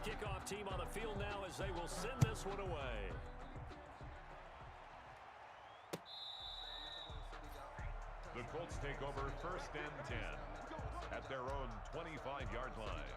Kickoff team on the field now as they will send this one away. The Colts take over 1st and 10 at their own 25-yard line.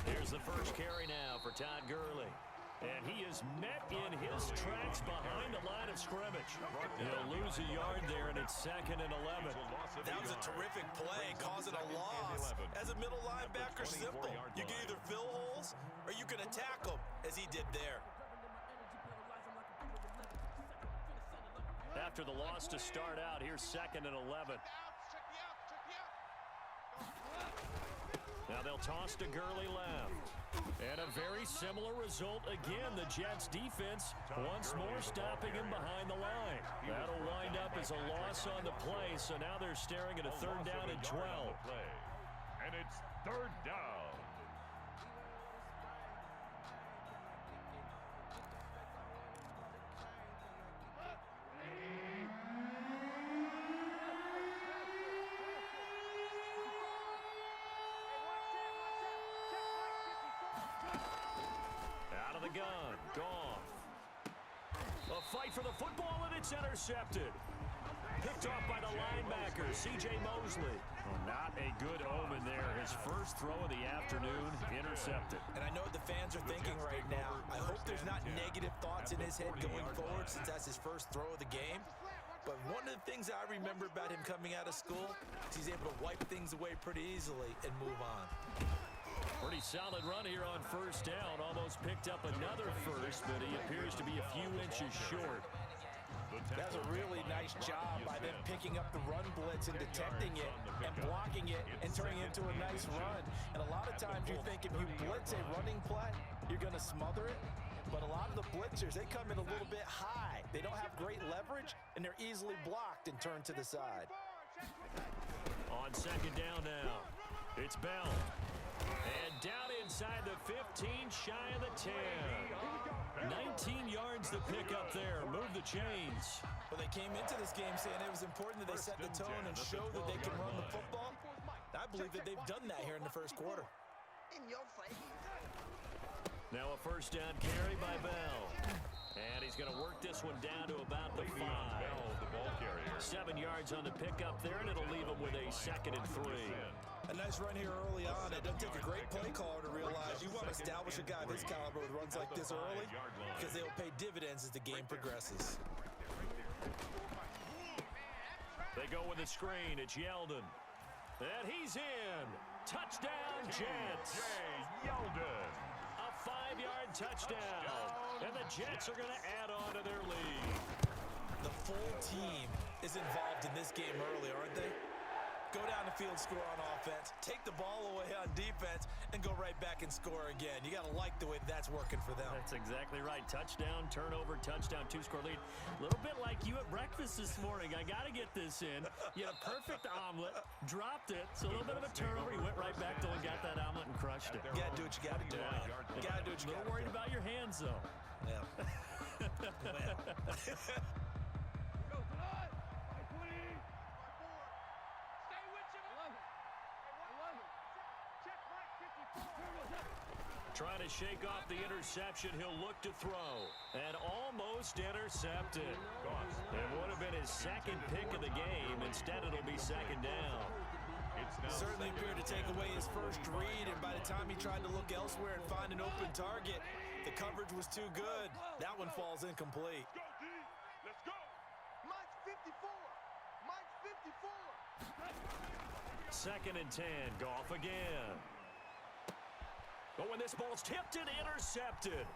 Here's the first carry now for Todd Gurley. And he is met in his tracks behind the line of scrimmage. He'll lose a yard there, and it's 2nd and 11. That was a terrific play, causing a loss. As a middle linebacker, simple. You can either fill holes or you can attack them, as he did there. After the loss to start out, here's 2nd and 11. Now they'll toss to Gurley left. And a very similar result again. The Jets defense once more stopping him behind the line. That'll wind up as a loss on the play, so now they're staring at a 3rd down and 12. And it's 3rd down. Gun, Goff. A fight for the football, and it's intercepted. Picked off by the linebacker, C.J. Mosley. Well, not a good omen there. His first throw of the afternoon, intercepted. And I know what the fans are thinking right now. I hope there's not negative thoughts in his head going forward since that's his first throw of the game. But one of the things I remember about him coming out of school is he's able to wipe things away pretty easily and move on. Pretty solid run here on 1st down. Almost picked up another first, but he appears to be a few inches short. That's a really nice job by them picking up the run blitz and detecting it and blocking it and turning it into a nice run. And a lot of times you think if you blitz a running play, you're going to smother it. But a lot of the blitzers, they come in a little bit high. They don't have great leverage, and they're easily blocked and turned to the side. On 2nd down now, it's Bell. And down inside the 15, shy of the 10. 19 yards to pick up there. Move the chains. Well, they came into this game saying it was important that they set the tone and show that they can run the football. I believe that they've done that here in the 1st quarter. Now a 1st down carry by Bell. And he's going to work this one down to about the 5. The ball carrier. 7 yards on the pickup there, and it'll leave him with a 2nd and 3. A nice run here early on. It doesn't take a great play caller to realize you want to establish a guy of his caliber with runs like this early because they'll pay dividends as the game progresses. They go with the screen. It's Yeldon. And he's in. Touchdown, Jets. Yeldon. A 5-yard touchdown. And the Jets are going to add on to their lead. The full team is involved in this game early, aren't they? Go down the field, score on offense, take the ball away on defense, and go right back and score again. You got to like the way that's working for them. That's exactly right. Touchdown, turnover, touchdown, 2-score lead. A little bit like you at breakfast this morning. I got to get this in. You had a perfect omelet, dropped it, so a little bit of a turnover. You went right back to and got that omelet and crushed it. You got to do what you got to do. You got to do what you got to do. A little worried about your hands, though. Yeah. Trying to shake off the interception. He'll look to throw. And almost intercepted. It would have been his 2nd pick of the game. Instead, it'll be 2nd down. Certainly appeared to take away his first read, and by the time he tried to look elsewhere and find an open target, the coverage was too good. That one falls incomplete. Let's go. Mike's 54. Mike's 54. 2nd and 10. Goff again. But when this ball's tipped and intercepted.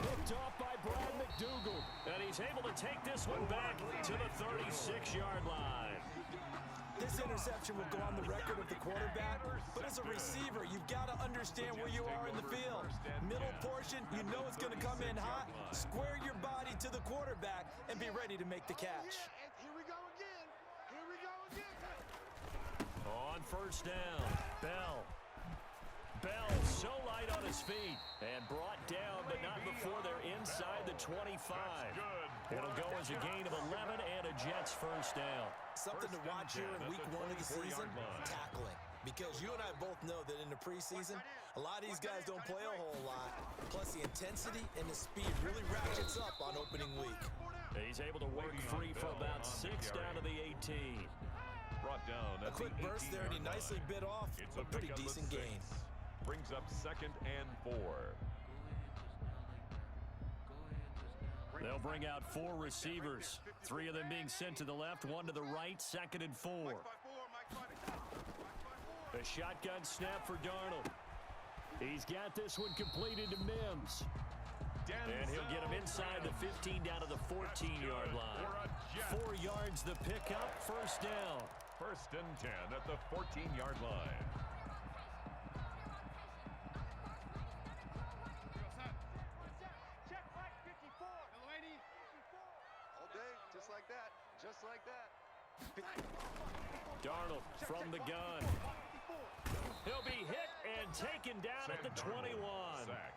Picked off by Brad McDougal. And he's able to take this one back to the 36-yard line. This interception will go on the record of the quarterback, but as a receiver, you've got to understand where you are in the field. Middle portion, you know it's going to come in hot. Square your body to the quarterback and be ready to make the catch. Here we go again. Here we go again. On first down, Bell so light on his feet and brought down, but not before they're inside the 25. It'll go as a gain of 11 and a Jets first down. Something to watch here in week 1 of the season, tackling. Because you and I both know that in the preseason, a lot of these guys don't play a whole lot. Plus the intensity and the speed really ratchets up on opening week. He's able to work free for about 6 down to the 18. Brought down A quick burst there, and he nicely bit off a pretty decent gain. Brings up 2nd and 4. They'll bring out 4 receivers, 3 of them being sent to the left, 1 to the right, 2nd and 4. A shotgun snap for Darnold. He's got this one completed to Mims. And he'll get him inside the 15 down to the 14-yard line. 4 yards the pickup, first down. 1st and 10 at the 14-yard line. Just like that. Darnold from the gun. He'll be hit and taken down at the 21.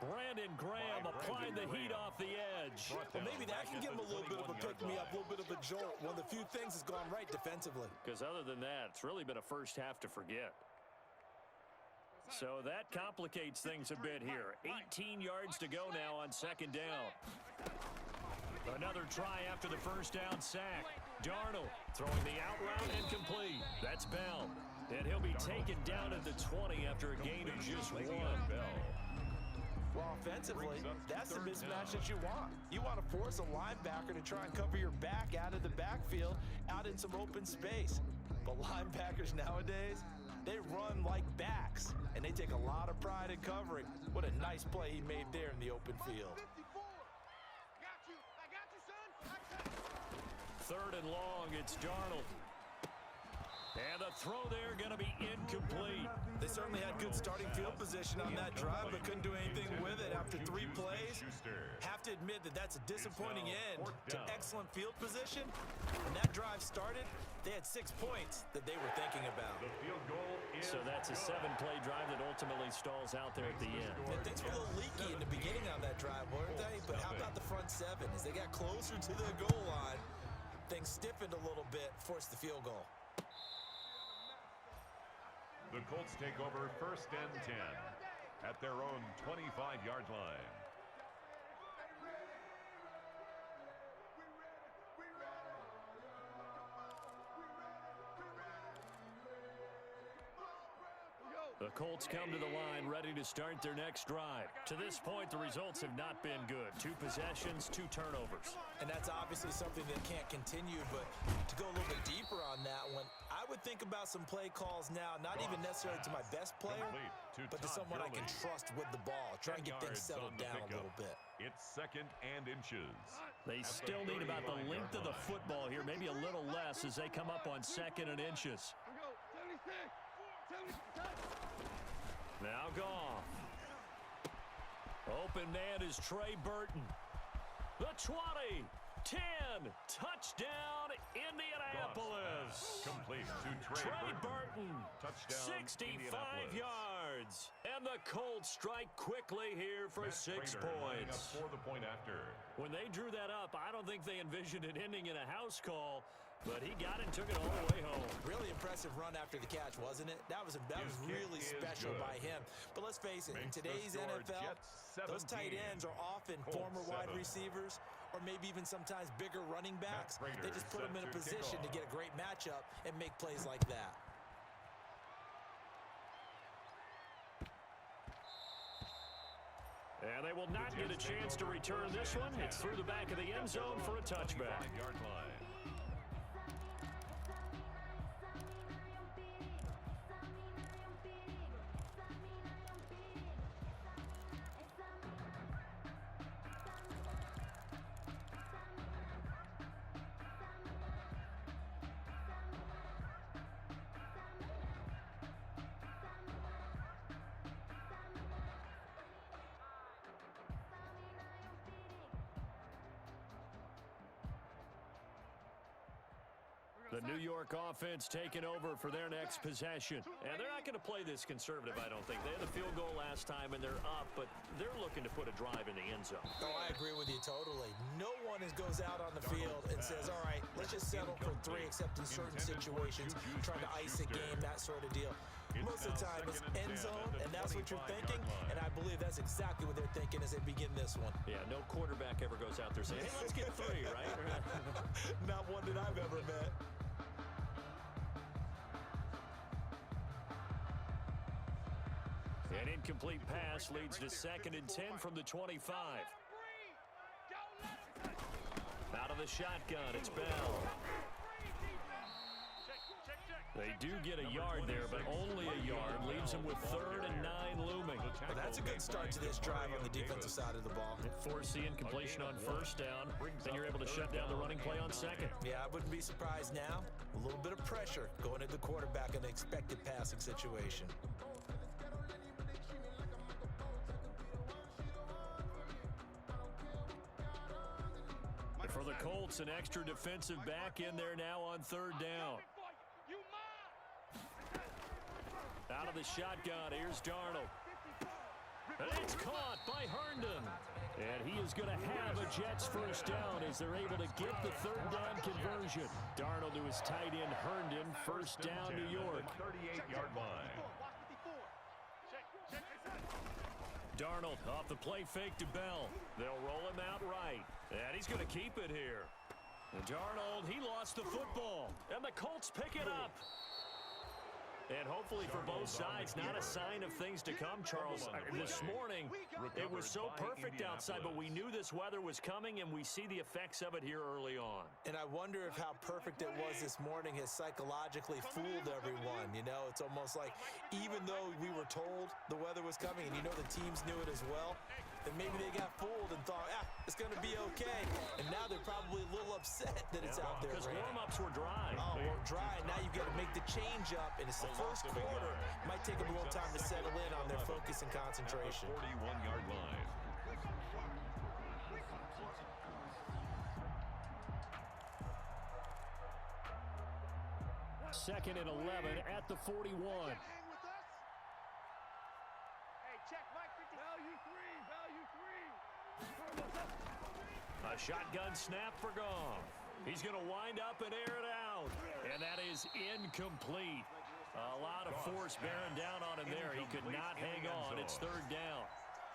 Brandon Graham applying the heat off the edge. Well, maybe that can give him a little bit of a pick-me-up, a little bit of a jolt. One of the few things that's gone right defensively. Because other than that, it's really been a first half to forget. So that complicates things a bit here. 18 yards to go now on 2nd down. Another try after the first down sack. Darnold throwing the out route and complete. That's Bell. And he'll be taken down at the 20 after a gain of just 1. Well, offensively, that's the mismatch that you want. You want to force a linebacker to try and cover your back out of the backfield, out in some open space. But linebackers nowadays, they run like backs, and they take a lot of pride in covering. What a nice play he made there in the open field. 3rd and long, it's Darnold. And the throw there going to be incomplete. They certainly had good starting field position on that drive, but couldn't do anything with it after 3 plays. Have to admit that that's a disappointing end to excellent field position. When that drive started, they had 6 points that they were thinking about. So that's a 7-play drive that ultimately stalls out there at the end. And things were a little leaky in the beginning on that drive, weren't they? But how about the front 7? As they got closer to the goal line, things stiffened a little bit, forced the field goal. The Colts take over 1st and 10 at their own 25-yard line. The Colts come to the line ready to start their next drive. To this point, the results have not been good. 2 possessions, 2 turnovers. And that's obviously something that can't continue, but to go a little bit deeper on that one, I would think about some play calls now, not even necessarily to my best player, but to someone I can trust with the ball. Try and get things settled down a little bit. It's 2nd and inches. They still need about the length of the football here, maybe a little less as they come up on 2nd and inches. Now Goff. Open man is Trey Burton. The 20, 10, touchdown Indianapolis. Complete to Trey Burton, touchdown 65 yards. And the Colts strike quickly here for 6 points. For the point after. When they drew that up, I don't think they envisioned it ending in a house call. But he got it and took it all the way home. Really impressive run after the catch, wasn't it? That was really special by him. But let's face it, in today's NFL, those tight ends are often former wide receivers or maybe even sometimes bigger running backs. They just put them in a position to get a great matchup and make plays like that. And they will not get a chance to return this one. It's through the back of the end zone for a touchback. The New York offense taking over for their next possession. And they're not going to play this conservative, I don't think. They had the field goal last time, and they're up, but they're looking to put a drive in the end zone. Oh, I agree with you totally. No one goes out on the field and says, all right, let's just settle for 3, except in certain situations, trying to ice a game, that sort of deal. Most of the time, it's end zone, and that's what you're thinking, and I believe that's exactly what they're thinking as they begin this one. Yeah, no quarterback ever goes out there saying, hey, let's get 3, right? Not one that I've ever met. An incomplete pass leads to 2nd and 10 from the 25. Out of the shotgun, it's Bell. They do get a yard there, but only a yard. Leaves them with 3rd and 9 looming. Well, that's a good start to this drive on the defensive side of the ball. Force the incompletion on 1st down. Then you're able to shut down the running play on 2nd. Yeah, I wouldn't be surprised now. A little bit of pressure going into the quarterback in an expected passing situation. For the Colts, an extra defensive back in there now on 3rd down. Out of the shotgun, here's Darnold. And it's caught by Herndon. And he is going to have a Jets 1st down as they're able to get the 3rd down conversion. Darnold to his tight end, Herndon, 1st down, New York. 38-yard line. Darnold off the play fake to Bell. They'll roll him out right. And he's going to keep it here. And Darnold, he lost the football. And the Colts pick it up. And hopefully for both sides, not a sign of things to come, Charles. This morning, it was so perfect outside, but we knew this weather was coming, and we see the effects of it here early on. And I wonder if how perfect it was this morning has psychologically fooled everyone. You know, it's almost like even though we were told the weather was coming, and you know the teams knew it as well, then maybe they got fooled and thought, it's going to be okay. And now they're probably a little upset that it's out there. Because warm-ups were dry. Oh, well, dry. Now you've got to make the change up, and it's the first quarter. Might take them a little time to settle in on their focus and concentration. 41-yard line. Second and 11 at the 41. A shotgun snap for Goff. He's going to wind up and air it out. And that is incomplete. A lot of force bearing down on him there. He could not hang on. It's 3rd down.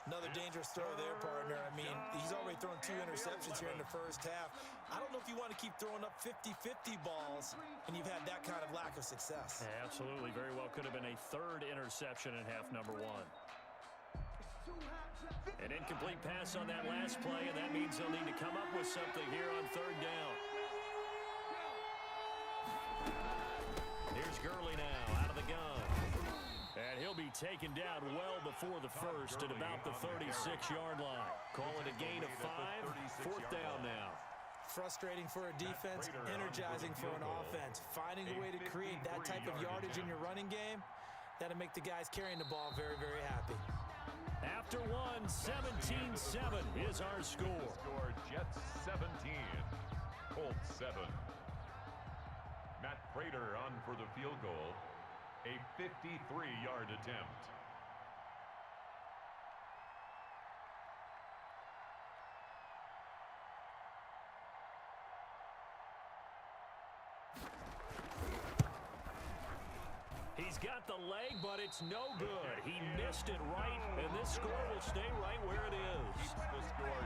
Another dangerous throw there, partner. I mean, he's already thrown 2 interceptions here in the first half. I don't know if you want to keep throwing up 50-50 balls and you've had that kind of lack of success. Absolutely. Very well could have been a 3rd interception in half number 1. An incomplete pass on that last play, and that means they'll need to come up with something here on 3rd down. Here's Gurley now, out of the gun. And he'll be taken down well before the first at about the 36-yard line. Call it a gain of 5, 4th down now. Frustrating for a defense, energizing for an offense. Finding a way to create that type of yardage in your running game, that'll make the guys carrying the ball very, very happy. After 17-7 is our score. Jets 17, Colts 7. Matt Prater on for the field goal, a 53-yard attempt. He's got the leg, but it's no good. He missed it right, and this score will stay right where it is.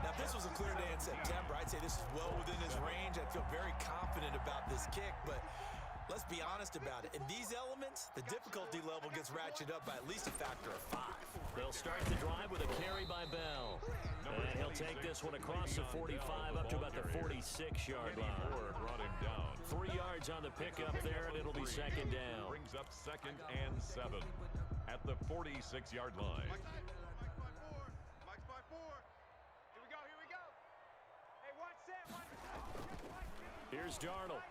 Now, if this was a clear day in September, I'd say this is well within his range. I feel very confident about this kick, but let's be honest about it. In these elements, the difficulty level gets ratcheted up by at least a factor of 5. They'll start the drive with a carry by Bell. And he'll take this one across the 45 up to about the 46-yard line. Brought him down. 3 yards on the pickup there, and it'll be 2nd down. Brings up 2nd and 7 at the 46-yard line. Mike's by 4. Here we go. Hey, watch that. Here's Darnold.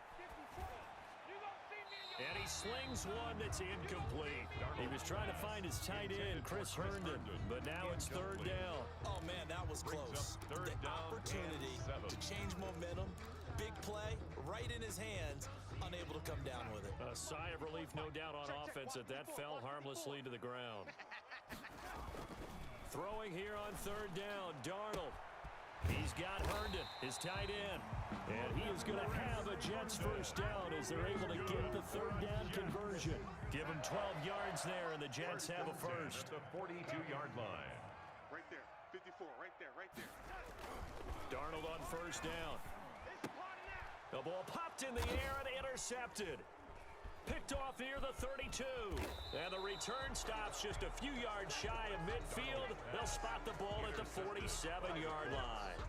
And he slings one that's incomplete. He was trying to find his tight end, Chris Herndon, but now it's 3rd down. Oh, man, that was close. The opportunity to change momentum, big play, right in his hands, unable to come down with it. A sigh of relief, no doubt, on offense that fell harmlessly to the ground. Throwing here on third down, Darnold. He's got Herndon, his tight end. And he is going to have a Jets first down as they're able to get the third down conversion. Give him 12 yards there, and the Jets have a first. At the 42-yard line. Right there. 54. Right there. Right there. Darnold on first down. The ball popped in the air and intercepted. Picked off near the 32. And the return stops just a few yards shy of midfield. They'll spot the ball at the 47-yard line.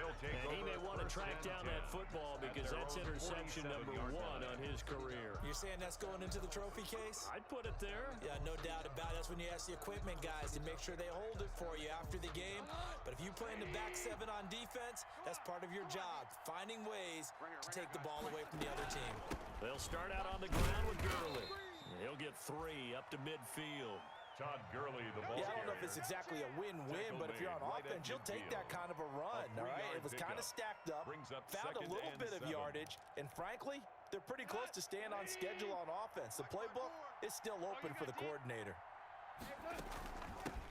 And he may want to track down that football because that's interception number 1 on his career. You're saying that's going into the trophy case? I'd put it there. Yeah, no doubt about it. That's when you ask the equipment guys to make sure they hold it for you after the game. But if you play in the back 7 on defense, that's part of your job, finding ways to take the ball away from the other team. They'll start out on the ground with Gurley. He'll get 3 up to midfield. Todd Gurley, the ball Yeah, I don't know if carrier. it's exactly a win-win, but if you're on offense, you'll take that kind of a run, all right? It was kind of stacked up, found a little bit of yardage, and frankly, they're pretty close to staying on schedule on offense. The playbook is still open for the coordinator.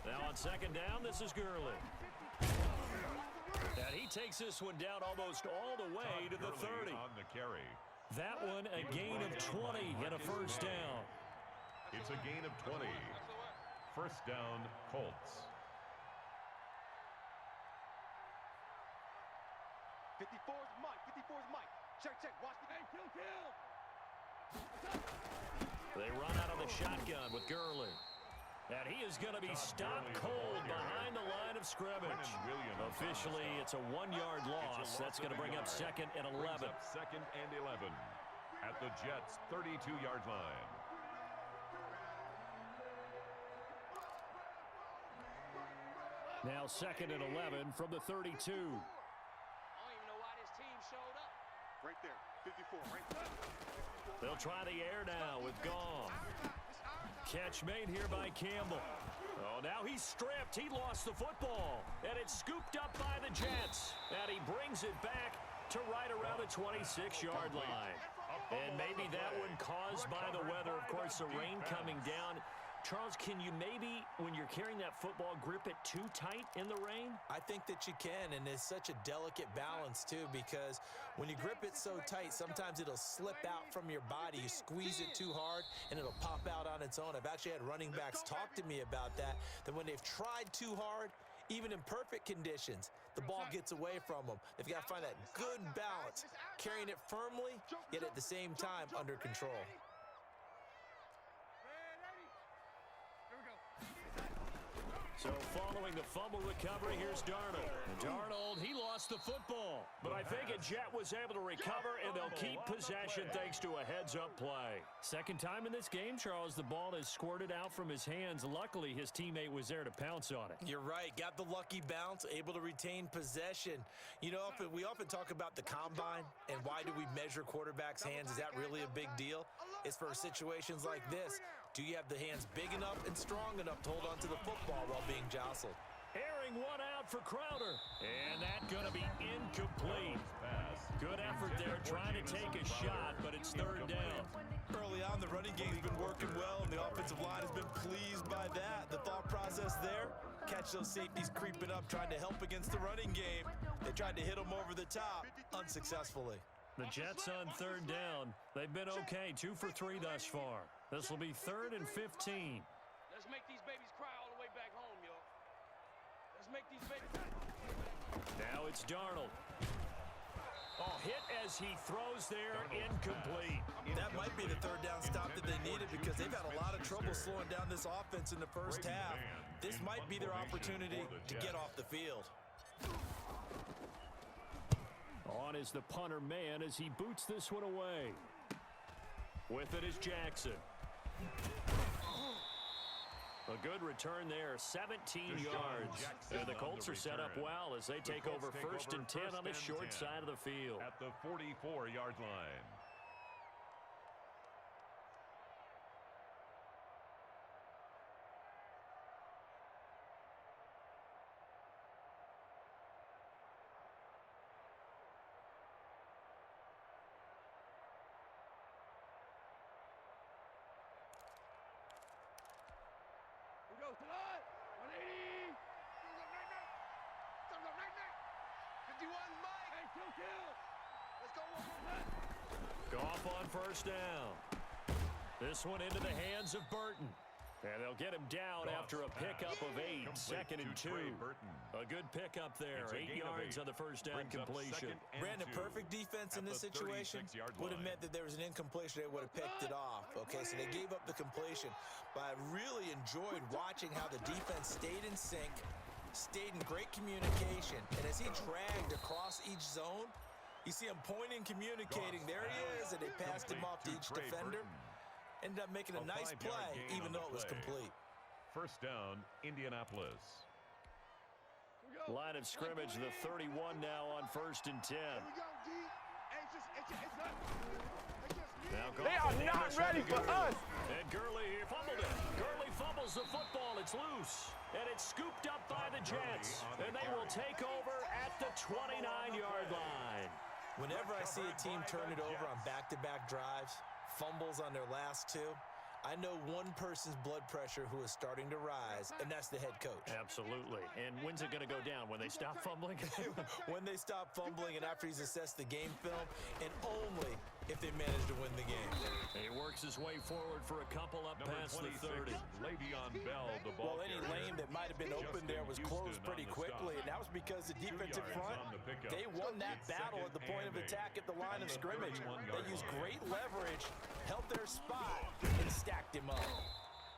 Now on second down, this is Gurley. And he takes this one down almost all the way to the 30. On the carry. That one a gain of 20 and a first down. It's a gain of 20. First down, Colts. 54's Mike. 54's Mike. Check. Watch the game. Kill. They run out of the shotgun with Gurley. And he is going to be stopped cold behind the line of scrimmage. Officially, it's a 1-yard loss. That's going to bring up second and 11. Second and 11 at the Jets' 32-yard line. Now second and 11 from the 32. I don't even know why this team showed up. Right there. 54. Right there. They'll try the air now with Gong. Catch made here by Campbell. Oh, now he's stripped. He lost the football. And it's scooped up by the Jets. And he brings it back to right around the 26-yard line. And maybe that one caused by the weather. Of course, the rain coming down. Charles, can you maybe, when you're carrying that football, grip it too tight in the rain? I think that you can, and it's such a delicate balance, too, because when you grip it so tight, sometimes it'll slip out from your body. You squeeze it too hard, and it'll pop out on its own. I've actually had running backs talk to me about that when they've tried too hard, even in perfect conditions, the ball gets away from them. They've got to find that good balance, carrying it firmly, yet at the same time under control. So following the fumble recovery, here's Darnold. Darnold, he lost the football. But I think a Jet was able to recover, and they'll keep possession thanks to a heads-up play. Second time in this game, Charles, the ball has squirted out from his hands. Luckily, his teammate was there to pounce on it. You're right. Got the lucky bounce, able to retain possession. You know, we often talk about the combine and why do we measure quarterbacks' hands. Is that really a big deal? It's for situations like this. Do you have the hands big enough and strong enough to hold on to the football while being jostled? Airing one out for Crowder. And that's going to be incomplete. Good effort there trying to take a shot, but it's third down. Early on, the running game's been working well, and the offensive line has been pleased by that. The thought process there, catch those safeties creeping up, trying to help against the running game. They tried to hit them over the top, unsuccessfully. The Jets on third down. They've been okay, 2 for 3 thus far. This will be 3rd and 15. Let's make these babies cry all the way back home, y'all. Let's make these babies. Now it's Darnold. Oh, hit as he throws there, incomplete. That might be the third down stop that they needed because they've had a lot of trouble slowing down this offense in the first half. This might be their opportunity to get off the field. On is the punter man as he boots this one away. With it is Jackson. A good return there, 17 yards. And the Colts are set up well as they take over 1st and 10 on the short side of the field. At the 44-yard line. Goff on first down. This one into the hands of Burton. And they'll get him down after a pickup of 8, second and 2. A good pickup there, 8 yards on the first down completion. Brandon, perfect defense in this situation would have meant that there was an incompletion. They would have picked it off. Okay, so they gave up the completion. But I really enjoyed watching how the defense stayed in sync, stayed in great communication. And as he dragged across each zone, you see him pointing, communicating. There he is, and they passed him off to each defender. Ended up making a nice play, even though it was complete. First down, Indianapolis. Line of scrimmage, the 31 now on first and 10. Now they are not ready for us. And Gurley fumbled it. Gurley fumbles the football. It's loose. And it's scooped up by the Jets. And they will take over at the 29-yard line. Whenever I see a team turn it over on back-to-back drives, fumbles on their last 2, I know one person's blood pressure who is starting to rise, and that's the head coach. Absolutely. And when's it going to go down? When they stop fumbling? When they stop fumbling and after he's assessed the game film, and only if they manage to win the game. He works his way forward for a couple up past the 30. Le'Veon Bell, the ball well, any lane that might have been open there was closed pretty quickly, and that was because the defensive front, they won that battle at the point of attack at the line of scrimmage. They used great leverage, held their spot, and stacked him up.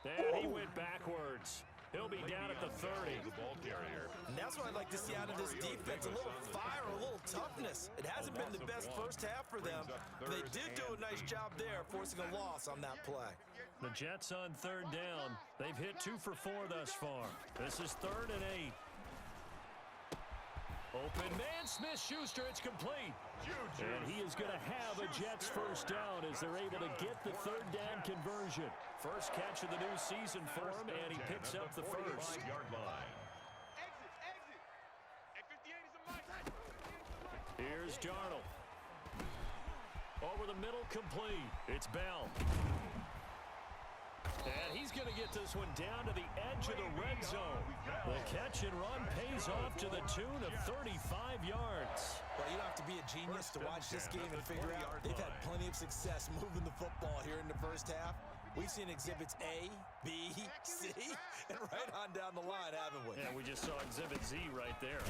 And he went backwards. He'll be down at the 30. The ball carrier. And that's what I'd like to see out of this defense, a little fire, a little toughness. It hasn't been the best first half for them, but they did do a nice job there, forcing a loss on that play. The Jets on third down. They've hit 2 for 4 thus far. This is 3rd and 8. Open man, Smith-Schuster, it's complete. And he is going to have a Jets first down as they're able to get the third down conversion. First catch of the new season for him, and he picks up the first. Here's Darnold. Over the middle, complete. It's Bell. And he's going to get this one down to the edge of the red zone. The catch and run pays off to the tune of 35 yards. Well, you don't have to be a genius to watch this game and figure out they've had plenty of success moving the football here in the first half. We've seen exhibits A, B, C, and right on down the line, haven't we? Yeah, we just saw exhibit Z right there.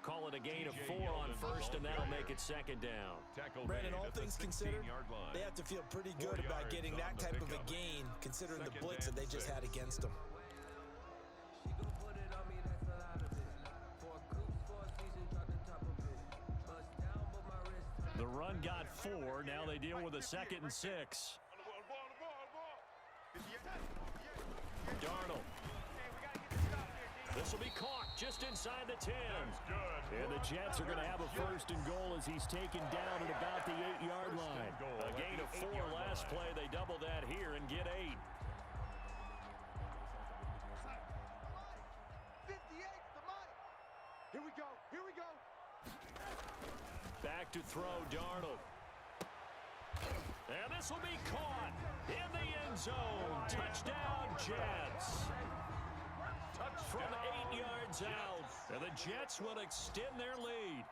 Call it a gain of 4 on first, and that'll make it second down. Brandon, all things considered, they have to feel pretty good about getting that type of a gain, considering the blitz that they just had against them. The run got 4. Now they deal with a 2nd and 6. Darnold. This will be caught just inside the 10. And the Jets are going to have a first and goal as he's taken down at about the 8-yard line. A gain of 4 last play. They double that here and get 8. Here we go. Here we go. Back to throw, Darnold. And this will be caught in the end zone. Touchdown, Jets. From 8 yards out, and the Jets will extend their lead.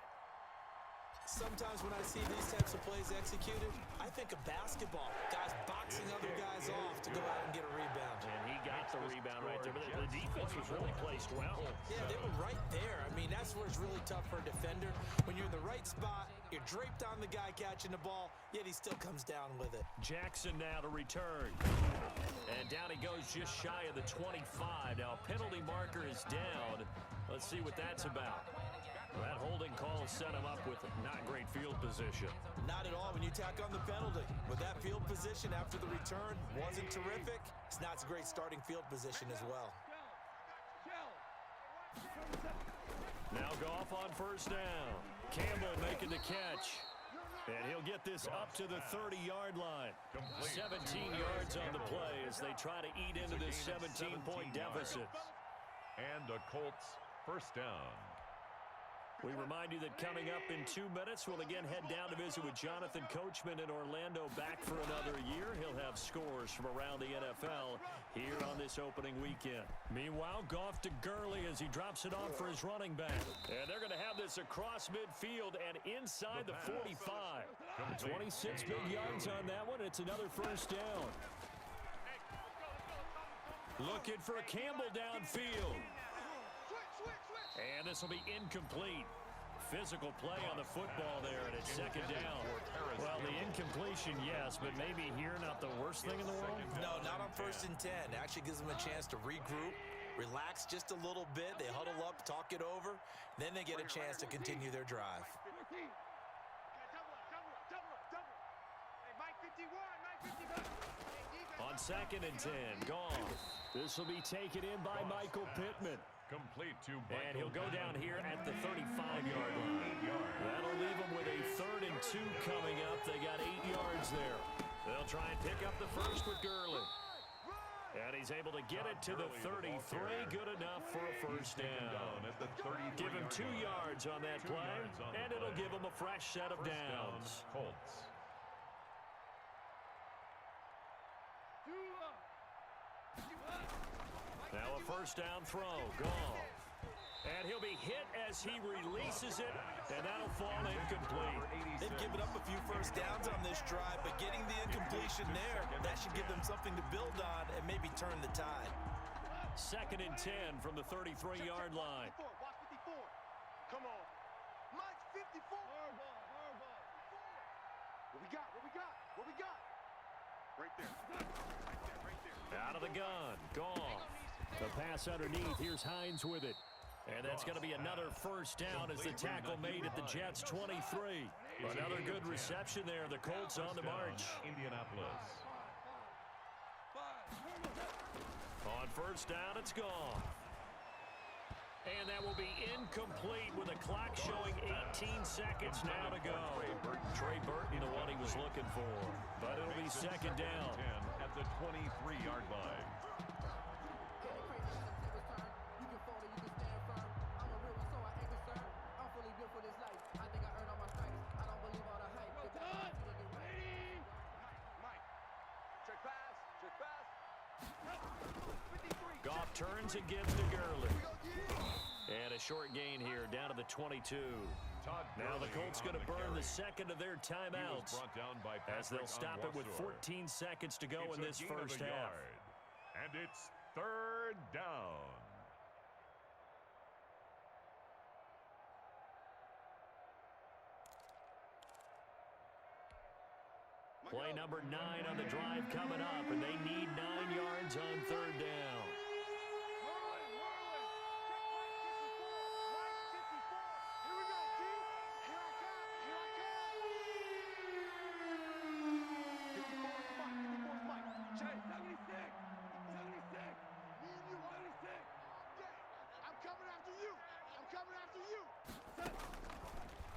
Sometimes when I see these types of plays executed, I think of basketball. Guys boxing other guys off to go out and get a rebound. And he got the rebound right there, but the defense was really placed well. Yeah, they were right there. I mean, that's where it's really tough for a defender. When you're in the right spot, you're draped on the guy catching the ball, yet he still comes down with it. Jackson now to return. And down he goes just shy of the 25. Now a penalty marker is down. Let's see what that's about. That holding call set him up with not great field position. Not at all when you tack on the penalty. With that field position after the return wasn't terrific, it's not a great starting field position as well. Now Goff on first down. Campbell making the catch. And he'll get this up to the 30-yard line. 17 yards on the play as they try to eat into this 17-point deficit. And a Colts first down. We remind you that coming up in 2 minutes, we'll again head down to visit with Jonathan Coachman in Orlando, back for another year. He'll have scores from around the NFL here on this opening weekend. Meanwhile, Goff to Gurley as he drops it off for his running back. And they're going to have this across midfield and inside the 45. 26 big yards on that one. It's another first down. Looking for Campbell downfield. And this will be incomplete. Physical play on the football there, and it's second down. Well, the incompletion, yes, but maybe here not the worst thing in the world? No, not on 1st and 10. Actually gives them a chance to regroup, relax just a little bit. They huddle up, talk it over, then they get a chance to continue their drive. On 2nd and 10, Goff. This will be taken in by Michael Pittman. Complete to And he'll go down here at the 35-yard line. That'll leave them with a 3rd and 2 coming up. They got 8 yards there. They'll try and pick up the first with Gurley. And he's able to get it to the 33. Good enough for a first down. Give him 2 yards on that play, and it'll give him a fresh set of downs. Colts. Now a first down throw. Goff. And he'll be hit as he releases it, and that'll fall incomplete. They've given up a few first downs on this drive, but getting the incompletion there, that should give them something to build on and maybe turn the tide. 2nd and 10 from the 33-yard line. Watch 54. Come on. Mike's 54. What we got? What we got? What we got? Right there. Right there. Out of the gun. Goff. The pass underneath. Here's Hines with it. And that's going to be another first down as the tackle made at the Jets' 23. Another good reception there. The Colts on the march. Indianapolis. On first down, it's Goff. And that will be incomplete with the clock showing 18 seconds now to go. Trey Burton, the one he was looking for. But it'll be second down. At the 23-yard line. Goff turns and gives to Gurley. And a short gain here down to the 22. Now the Colts going to burn the second of their timeouts as they'll stop it with 14 seconds to go in this first half. And it's 3rd down. Play number 9 on the drive coming up, and they need 9 yards on 3rd down.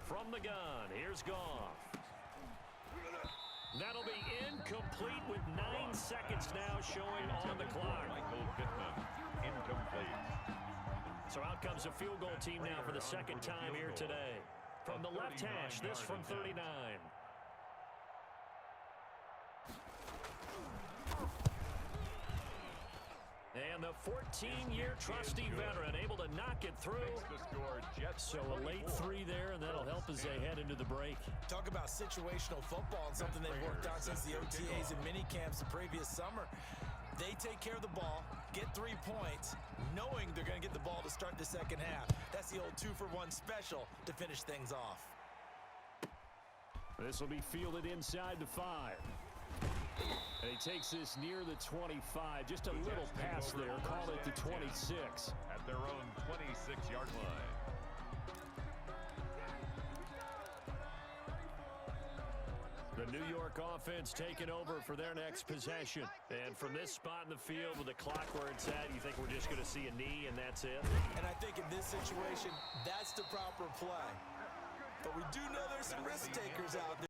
From the gun, here's Goff. That'll be incomplete with 9 seconds now showing on the clock. Michael Pittman, incomplete. So out comes a field goal team now for the second time here today. From the left hash, this from 39. And the 14-year trusty veteran able to knock it through. So a late 3 there, and that'll help as they head into the break. Talk about situational football and something they've worked on since the OTAs and mini camps the previous summer. They take care of the ball, get 3 points, knowing they're going to get the ball to start the second half. That's the old 2-for-1 special to finish things off. This will be fielded inside the 5. And he takes this near the 25. Just a little pass there. Call it the 26. At their own 26-yard line. The New York offense taking over for their next possession. And from this spot in the field with the clock where it's at, you think we're just going to see a knee and that's it? And I think in this situation, that's the proper play. But we do know there's some risk takers out there.